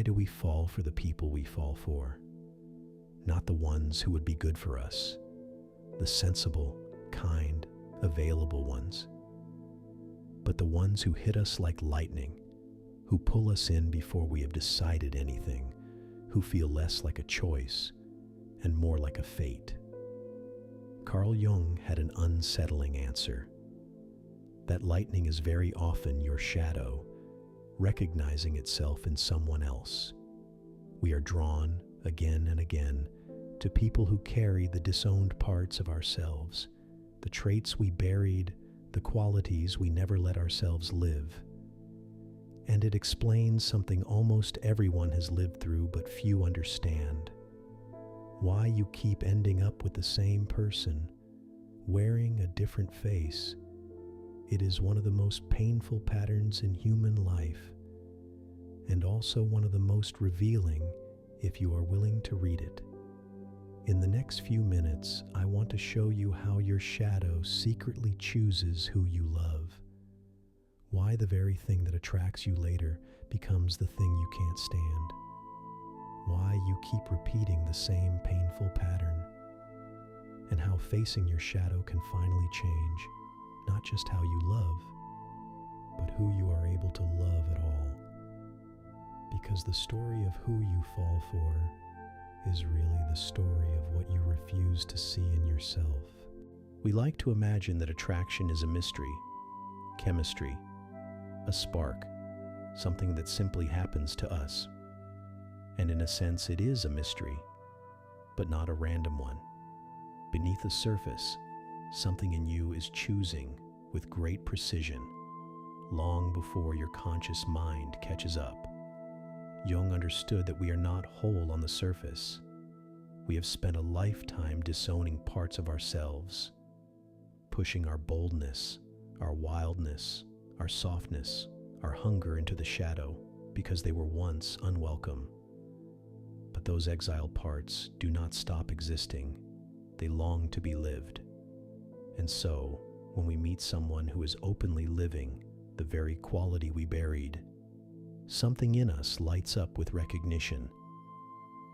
Why do we fall for the people we fall for? Not the ones who would be good for us, the sensible, kind, available ones, but the ones who hit us like lightning, who pull us in before we have decided anything, who feel less like a choice and more like a fate. Carl Jung had an unsettling answer. That lightning is very often your shadow, recognizing itself in someone else. We are drawn, again and again, to people who carry the disowned parts of ourselves, the traits we buried, the qualities we never let ourselves live. And it explains something almost everyone has lived through but few understand. Why you keep ending up with the same person, wearing a different face. It is one of the most painful patterns in human life, and also one of the most revealing if you are willing to read it. In the next few minutes, I want to show you how your shadow secretly chooses who you love. Why the very thing that attracts you later becomes the thing you can't stand. Why you keep repeating the same painful pattern. And how facing your shadow can finally change not just how you love, but who you are able to love at all. Because the story of who you fall for is really the story of what you refuse to see in yourself. We like to imagine that attraction is a mystery, chemistry, a spark, something that simply happens to us. And in a sense, it is a mystery, but not a random one. Beneath the surface, something in you is choosing with great precision, long before your conscious mind catches up. Jung understood that we are not whole on the surface. We have spent a lifetime disowning parts of ourselves, pushing our boldness, our wildness, our softness, our hunger into the shadow because they were once unwelcome. But those exiled parts do not stop existing. They long to be lived. And so, when we meet someone who is openly living the very quality we buried, something in us lights up with recognition.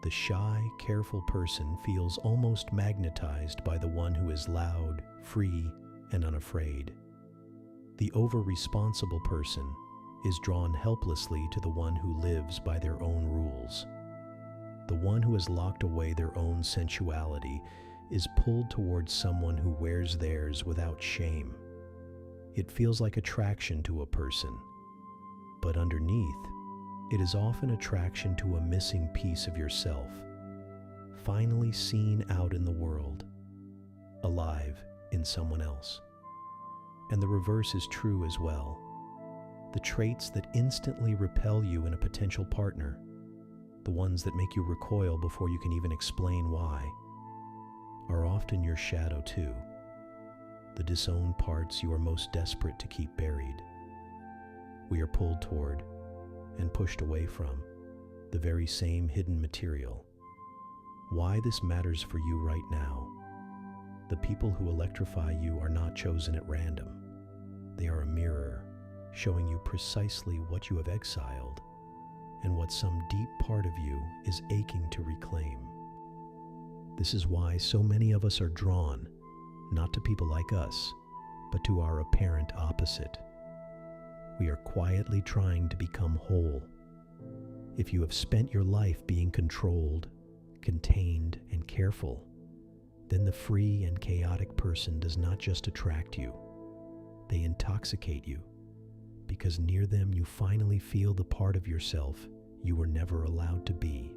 The shy, careful person feels almost magnetized by the one who is loud, free, and unafraid. The over-responsible person is drawn helplessly to the one who lives by their own rules. The one who has locked away their own sensuality is pulled towards someone who wears theirs without shame. It feels like attraction to a person, but underneath, it is often attraction to a missing piece of yourself, finally seen out in the world, alive in someone else. And the reverse is true as well. The traits that instantly repel you in a potential partner, the ones that make you recoil before you can even explain why, are often your shadow too, the disowned parts you are most desperate to keep buried. We are pulled toward and pushed away from the very same hidden material. Why this matters for you right now. The people who electrify you are not chosen at random. They are a mirror, showing you precisely what you have exiled and what some deep part of you is aching to reclaim. This is why so many of us are drawn, not to people like us, but to our apparent opposite. We are quietly trying to become whole. If you have spent your life being controlled, contained, and careful, then the free and chaotic person does not just attract you. They intoxicate you, because near them you finally feel the part of yourself you were never allowed to be.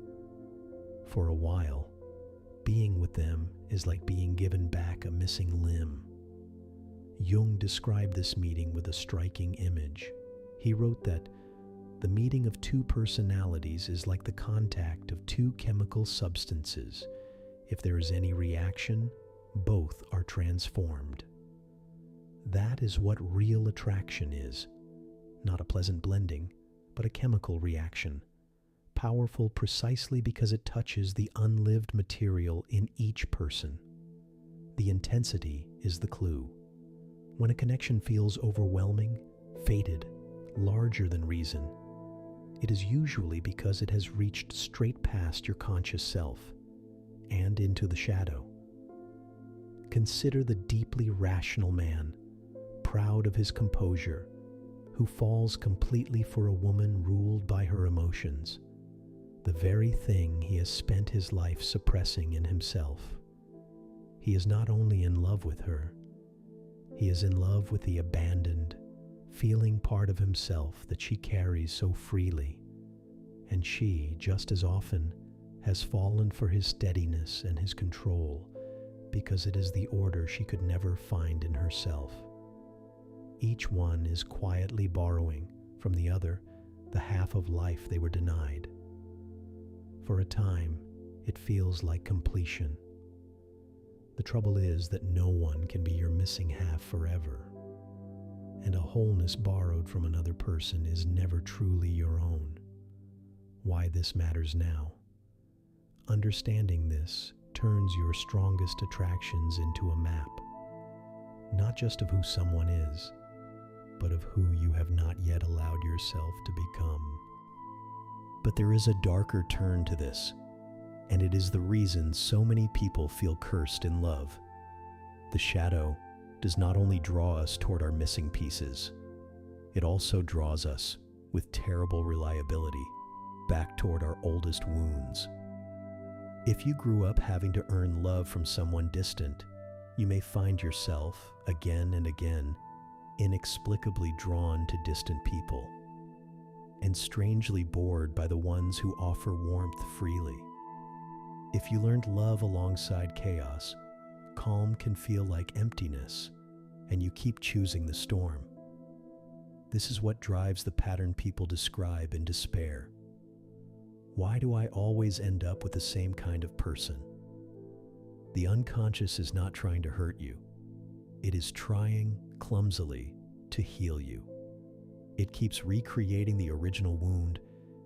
For a while, being with them is like being given back a missing limb. Jung described this meeting with a striking image. He wrote that the meeting of two personalities is like the contact of two chemical substances. If there is any reaction, both are transformed. That is what real attraction is. Not a pleasant blending, but a chemical reaction, powerful precisely because it touches the unlived material in each person. The intensity is the clue. When a connection feels overwhelming, fated, larger than reason, it is usually because it has reached straight past your conscious self and into the shadow. Consider the deeply rational man, proud of his composure, who falls completely for a woman ruled by her emotions, the very thing he has spent his life suppressing in himself. He is not only in love with her, he is in love with the abandoned, feeling part of himself that she carries so freely, and she, just as often, has fallen for his steadiness and his control because it is the order she could never find in herself. Each one is quietly borrowing from the other the half of life they were denied. For a time, it feels like completion. The trouble is that no one can be your missing half forever, and a wholeness borrowed from another person is never truly your own. Why this matters now? Understanding this turns your strongest attractions into a map, not just of who someone is, but of who you have not yet allowed yourself to become. But there is a darker turn to this, and it is the reason so many people feel cursed in love. The shadow does not only draw us toward our missing pieces, it also draws us, with terrible reliability, back toward our oldest wounds. If you grew up having to earn love from someone distant, you may find yourself, again and again, inexplicably drawn to distant people, and strangely bored by the ones who offer warmth freely. If you learned love alongside chaos, calm can feel like emptiness, and you keep choosing the storm. This is what drives the pattern people describe in despair. Why do I always end up with the same kind of person? The unconscious is not trying to hurt you. It is trying, clumsily, to heal you. It keeps recreating the original wound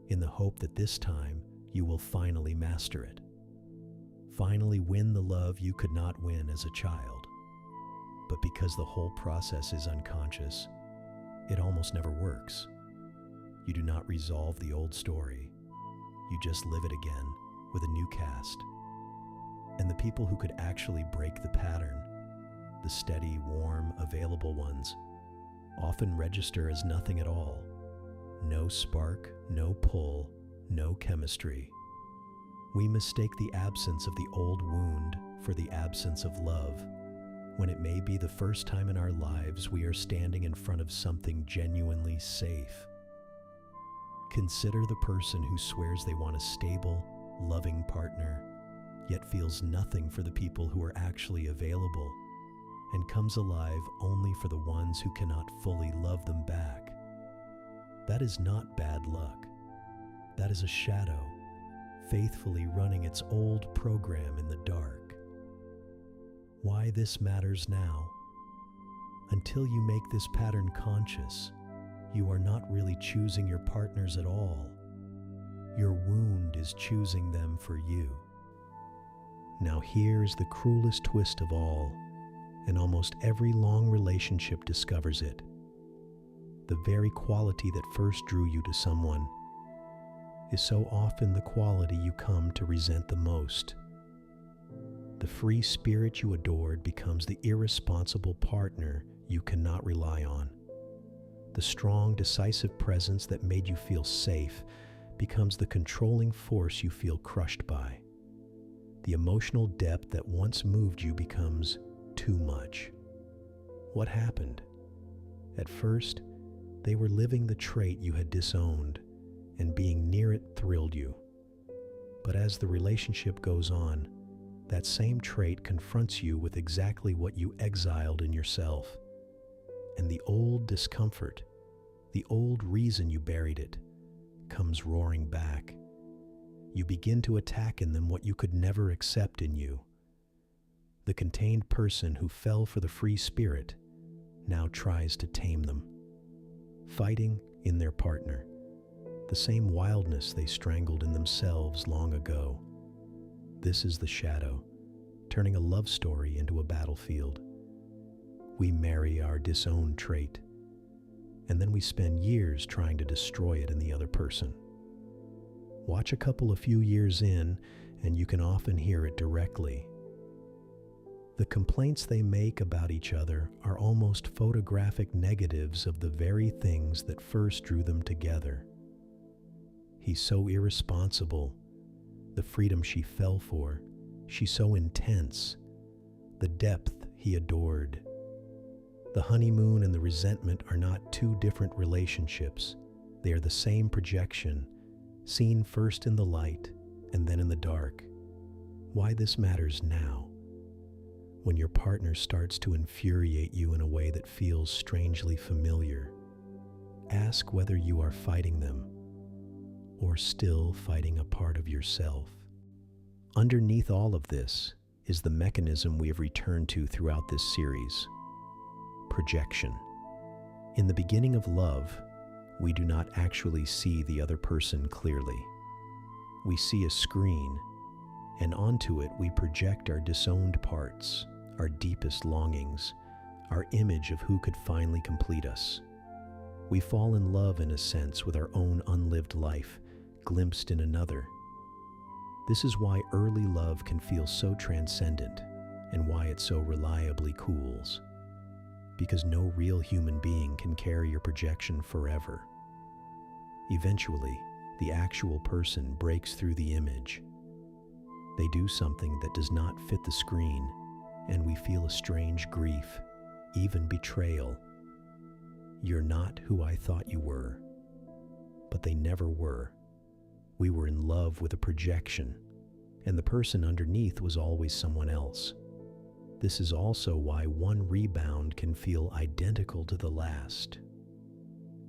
in the hope that this time you will finally master it. Finally win the love you could not win as a child. But because the whole process is unconscious, it almost never works. You do not resolve the old story. You just live it again with a new cast. And the people who could actually break the pattern, the steady, warm, available ones, often register as nothing at all. No spark, no pull, no chemistry. We mistake the absence of the old wound for the absence of love, when it may be the first time in our lives we are standing in front of something genuinely safe. Consider the person who swears they want a stable, loving partner, yet feels nothing for the people who are actually available, and comes alive only for the ones who cannot fully love them back. That is not bad luck. That is a shadow, faithfully running its old program in the dark. Why this matters now? Until you make this pattern conscious, you are not really choosing your partners at all. Your wound is choosing them for you. Now here's the cruelest twist of all, and almost every long relationship discovers it. The very quality that first drew you to someone is so often the quality you come to resent the most. The free spirit you adored becomes the irresponsible partner you cannot rely on. The strong, decisive presence that made you feel safe becomes the controlling force you feel crushed by. The emotional depth that once moved you becomes too much. What happened? At first, they were living the trait you had disowned, and being near it thrilled you. But as the relationship goes on, that same trait confronts you with exactly what you exiled in yourself. And the old discomfort, the old reason you buried it, comes roaring back. You begin to attack in them what you could never accept in you. The contained person who fell for the free spirit now tries to tame them, fighting in their partner the same wildness they strangled in themselves long ago. This is the shadow, turning a love story into a battlefield. We marry our disowned trait, and then we spend years trying to destroy it in the other person. Watch a couple a few years in, and you can often hear it directly. The complaints they make about each other are almost photographic negatives of the very things that first drew them together. He's so irresponsible. The freedom she fell for. She's so intense. The depth he adored. The honeymoon and the resentment are not two different relationships. They are the same projection, seen first in the light and then in the dark. Why this matters now? When your partner starts to infuriate you in a way that feels strangely familiar, ask whether you are fighting them or still fighting a part of yourself. Underneath all of this is the mechanism we have returned to throughout this series: projection. In the beginning of love, we do not actually see the other person clearly. We see a screen, and onto it we project our disowned parts, our deepest longings, our image of who could finally complete us. We fall in love, in a sense, with our own unlived life, glimpsed in another. This is why early love can feel so transcendent, and why it so reliably cools. Because no real human being can carry your projection forever. Eventually, the actual person breaks through the image. They do something that does not fit the screen, and we feel a strange grief, even betrayal. You're not who I thought you were. But they never were. We were in love with a projection, and the person underneath was always someone else. This is also why one rebound can feel identical to the last.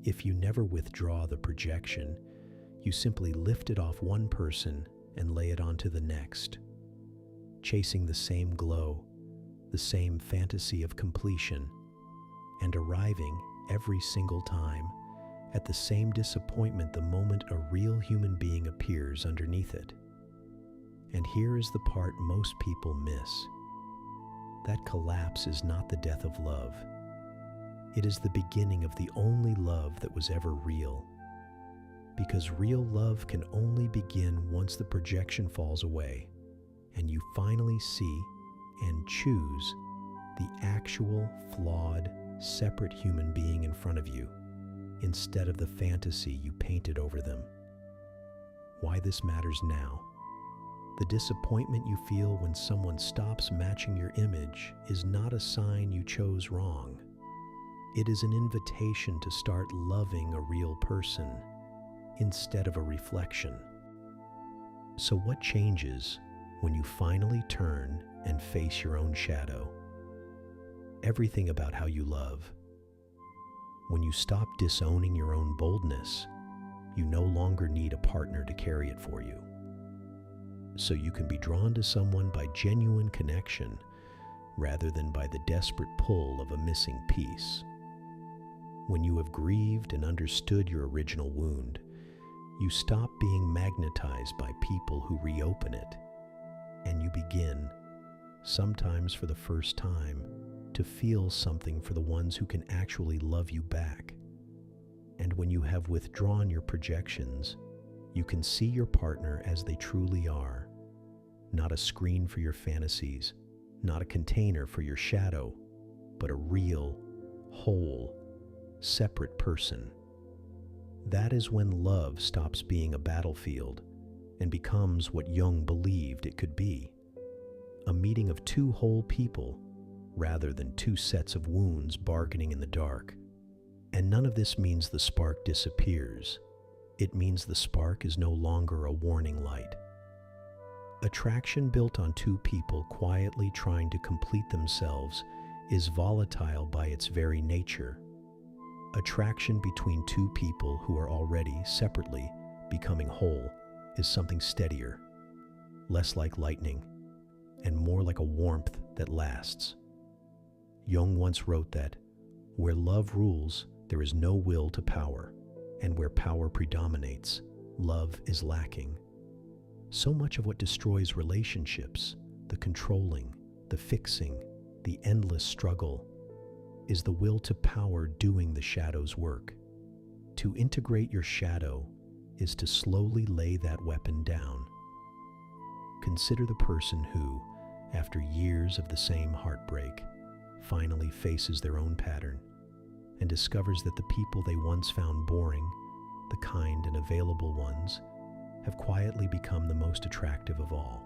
If you never withdraw the projection, you simply lift it off one person and lay it onto the next, chasing the same glow, the same fantasy of completion, and arriving every single time at the same disappointment the moment a real human being appears underneath it. And here is the part most people miss. That collapse is not the death of love. It is the beginning of the only love that was ever real. Because real love can only begin once the projection falls away, and you finally see and choose the actual, flawed, separate human being in front of you, instead of the fantasy you painted over them. Why this matters now? The disappointment you feel when someone stops matching your image is not a sign you chose wrong. It is an invitation to start loving a real person instead of a reflection. So what changes when you finally turn and face your own shadow? Everything about how you love. When you stop disowning your own boldness, you no longer need a partner to carry it for you. So you can be drawn to someone by genuine connection rather than by the desperate pull of a missing piece. When you have grieved and understood your original wound, you stop being magnetized by people who reopen it, and you begin, sometimes for the first time, to feel something for the ones who can actually love you back. And when you have withdrawn your projections, you can see your partner as they truly are. Not a screen for your fantasies, not a container for your shadow, but a real, whole, separate person. That is when love stops being a battlefield and becomes what Jung believed it could be: a meeting of two whole people rather than two sets of wounds bargaining in the dark. And none of this means the spark disappears. It means the spark is no longer a warning light. Attraction built on two people quietly trying to complete themselves is volatile by its very nature. Attraction between two people who are already, separately, becoming whole is something steadier, less like lightning, and more like a warmth that lasts. Jung once wrote that, "Where love rules, there is no will to power, and where power predominates, love is lacking." So much of what destroys relationships, the controlling, the fixing, the endless struggle, is the will to power doing the shadow's work. To integrate your shadow is to slowly lay that weapon down. Consider the person who, after years of the same heartbreak, finally faces their own pattern and discovers that the people they once found boring, the kind and available ones, have quietly become the most attractive of all.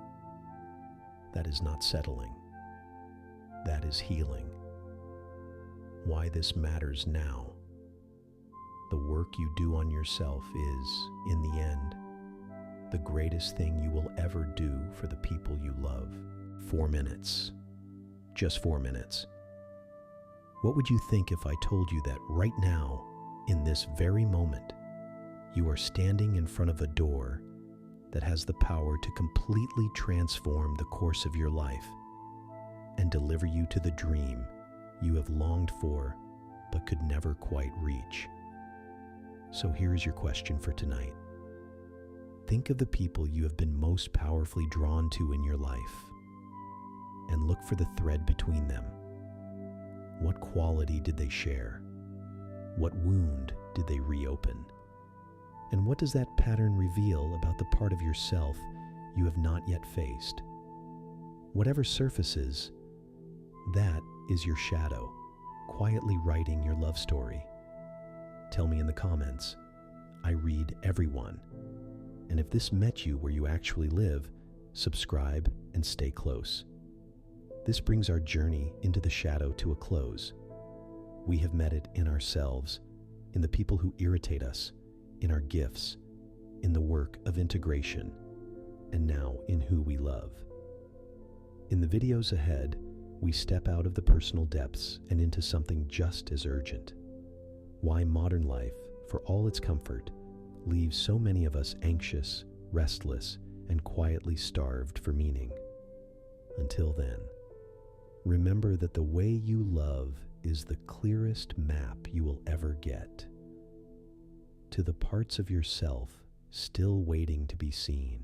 That is not settling. That is healing. Why this matters now. The work you do on yourself is, in the end, the greatest thing you will ever do for the people you love. 4 minutes. Just 4 minutes. What would you think if I told you that right now, in this very moment, you are standing in front of a door that has the power to completely transform the course of your life and deliver you to the dream you have longed for but could never quite reach? So here's your question for tonight. Think of the people you have been most powerfully drawn to in your life and look for the thread between them. What quality did they share? What wound did they reopen? And what does that pattern reveal about the part of yourself you have not yet faced? Whatever surfaces, that is your shadow, quietly writing your love story. Tell me in the comments. I read everyone. And if this met you where you actually live, subscribe and stay close. This brings our journey into the shadow to a close. We have met it in ourselves, in the people who irritate us, in our gifts, in the work of integration, and now in who we love. In the videos ahead, we step out of the personal depths and into something just as urgent. Why modern life, for all its comfort, leaves so many of us anxious, restless, and quietly starved for meaning. Until then, remember that the way you love is the clearest map you will ever get to the parts of yourself still waiting to be seen.